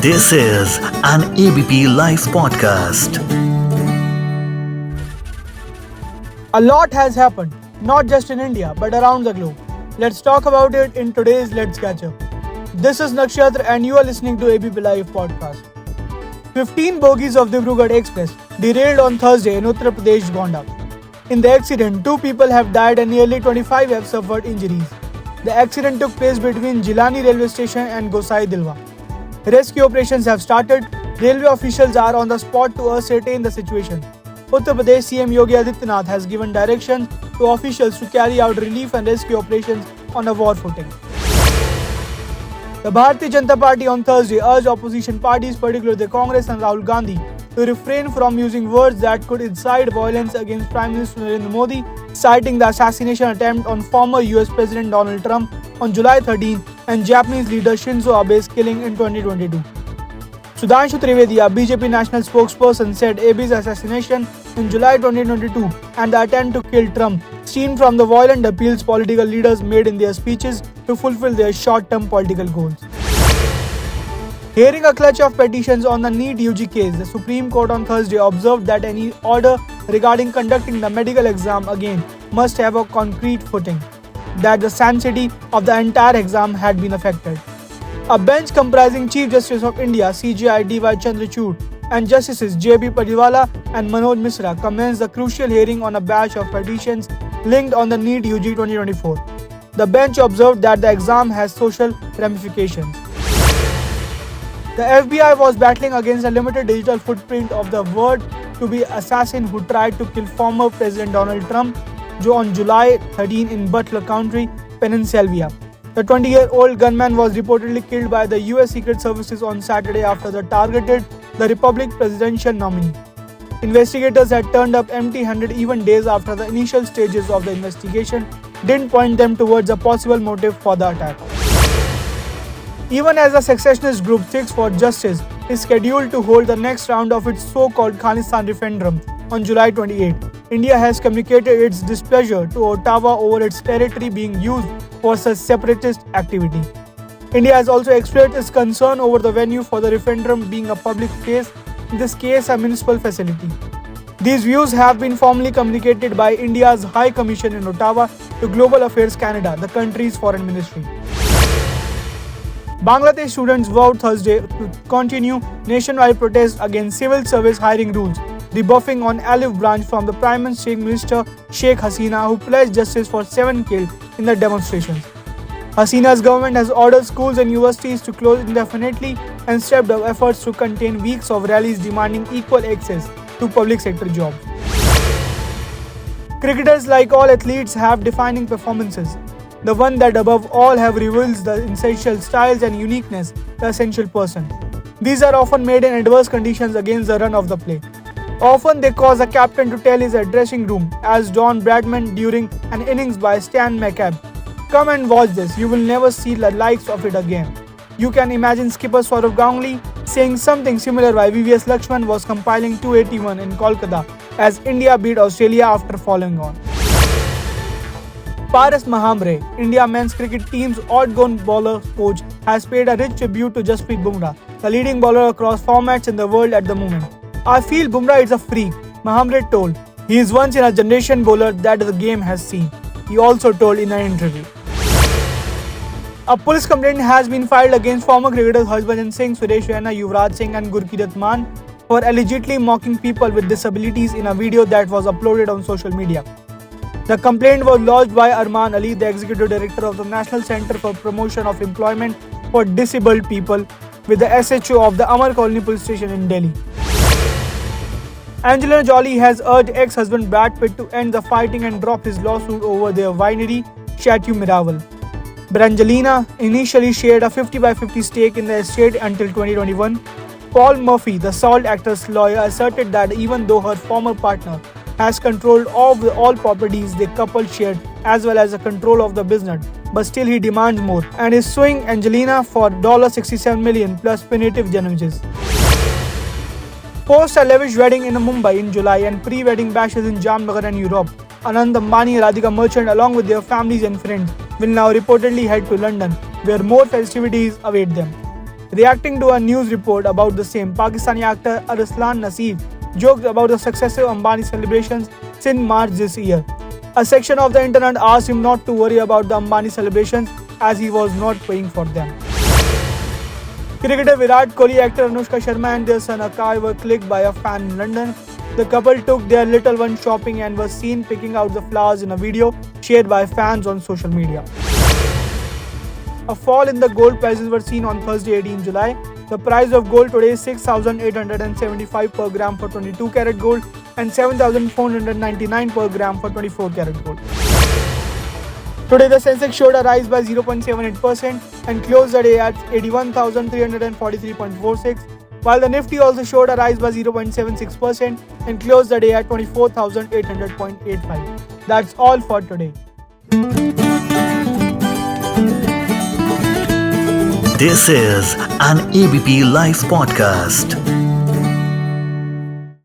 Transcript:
This is an ABP Life podcast. A lot has happened, not just in India, but around the globe. Let's talk about it in today's Let's Catch Up. This is Nakshatra and you are listening to ABP Live podcast. 15 bogies of Dibrugarh Express derailed on Thursday in Uttar Pradesh, Gonda. In the accident, 2 people have died and nearly 25 have suffered injuries. The accident took place between Jilani railway station and Gosai Dilwa. Rescue operations have started. Railway officials are on the spot to ascertain the situation. Uttar Pradesh CM Yogi Adityanath has given directions to officials to carry out relief and rescue operations on a war footing. The Bharatiya Janata Party on Thursday urged opposition parties, particularly the Congress and Rahul Gandhi, to refrain from using words that could incite violence against Prime Minister Narendra Modi, citing the assassination attempt on former US President Donald Trump on July 13 and Japanese leader Shinzo Abe's killing in 2022. Sudhanshu Trivedi, a BJP national spokesperson, said Abe's assassination in July 2022 and the attempt to kill Trump stemmed from the violent appeals political leaders made in their speeches to fulfill their short-term political goals. Hearing a clutch of petitions on the NEET UG case, the Supreme Court on Thursday observed that any order regarding conducting the medical exam again must have a concrete footing, that the sanctity of the entire exam had been affected. A bench comprising Chief Justice of India CJI D.Y. Chandrachud and Justices J.B. Padiwala and Manoj Misra commenced the crucial hearing on a batch of petitions linked on the NEET UG 2024. The bench observed that the exam has social ramifications. The FBI was battling against a limited digital footprint of the word-to-be assassin who tried to kill former President Donald Trump on July 13 in Butler County, Pennsylvania. The 20-year-old gunman was reportedly killed by the US Secret Services on Saturday after they targeted the Republican presidential nominee. Investigators had turned up empty-handed even days after the initial stages of the investigation didn't point them towards a possible motive for the attack. Even as the secessionist group Sikhs for Justice is scheduled to hold the next round of its so-called Khalistan referendum on July 28, India has communicated its displeasure to Ottawa over its territory being used for such separatist activity. India has also expressed its concern over the venue for the referendum being a public space, in this case a municipal facility. These views have been formally communicated by India's High Commission in Ottawa to Global Affairs Canada, the country's foreign ministry. Bangladesh students vowed Thursday to continue nationwide protests against civil service hiring rules, rebuffing on Alif branch from the Prime Minister Sheikh Hasina, who pledged justice for 7 killed in the demonstrations. Hasina's government has ordered schools and universities to close indefinitely and stepped up efforts to contain weeks of rallies demanding equal access to public sector jobs. Cricketers, like all athletes, have defining performances. The one that above all have reveals the essential styles and uniqueness, the essential person. These are often made in adverse conditions against the run of the play. Often they cause a captain to tell his dressing room, as Don Bradman during an innings by Stan McCabe, "Come and watch this, you will never see the likes of it again." You can imagine skipper Saurav Ganguly saying something similar while VVS Lakshman was compiling 281 in Kolkata as India beat Australia after following on. Paras Mahamre, India men's cricket team's outgoing bowler coach, has paid a rich tribute to Jasprit Bumrah, the leading bowler across formats in the world at the moment. "I feel Bumrah is a freak," Mahamre told. "He is once in a generation bowler that the game has seen," he also told in an interview. A police complaint has been filed against former cricketers Harbhajan Singh, Suresh Raina, Yuvraj Singh and Gurkeerat Maan for allegedly mocking people with disabilities in a video that was uploaded on social media. The complaint was lodged by Arman Ali, the Executive Director of the National Centre for Promotion of Employment for Disabled People, with the SHO of the Amar Colony Police Station in Delhi. Angelina Jolie has urged ex-husband Brad Pitt to end the fighting and drop his lawsuit over their winery, Chateau Miraval. Brangelina initially shared a 50-50 stake in the estate until 2021. Paul Murphy, the Salt actor's lawyer, asserted that even though her former partner has control of all properties the couple shared as well as the control of the business, but still he demands more and is suing Angelina for $67 million plus punitive damages. Post a lavish wedding in Mumbai in July and pre-wedding bashes in Jamnagar and Europe, Anand Ambani and Radhika Merchant along with their families and friends will now reportedly head to London, where more festivities await them. Reacting to a news report about the same, Pakistani actor Arslan Naseef joked about the successive Ambani celebrations since March this year. A section of the internet asked him not to worry about the Ambani celebrations as he was not paying for them. Cricketer Virat Kohli, actor Anushka Sharma and their son Akai were clicked by a fan in London. The couple took their little one shopping and was seen picking out the flowers in a video shared by fans on social media. A fall in the gold prices were seen on Thursday, 18 July. The price of gold today is 6,875 per gram for 22 karat gold and 7,499 per gram for 24 karat gold. Today the Sensex showed a rise by 0.78% and closed the day at 81,343.46, while the Nifty also showed a rise by 0.76% and closed the day at 24,800.85. That's all for today. This is an ABP Life podcast.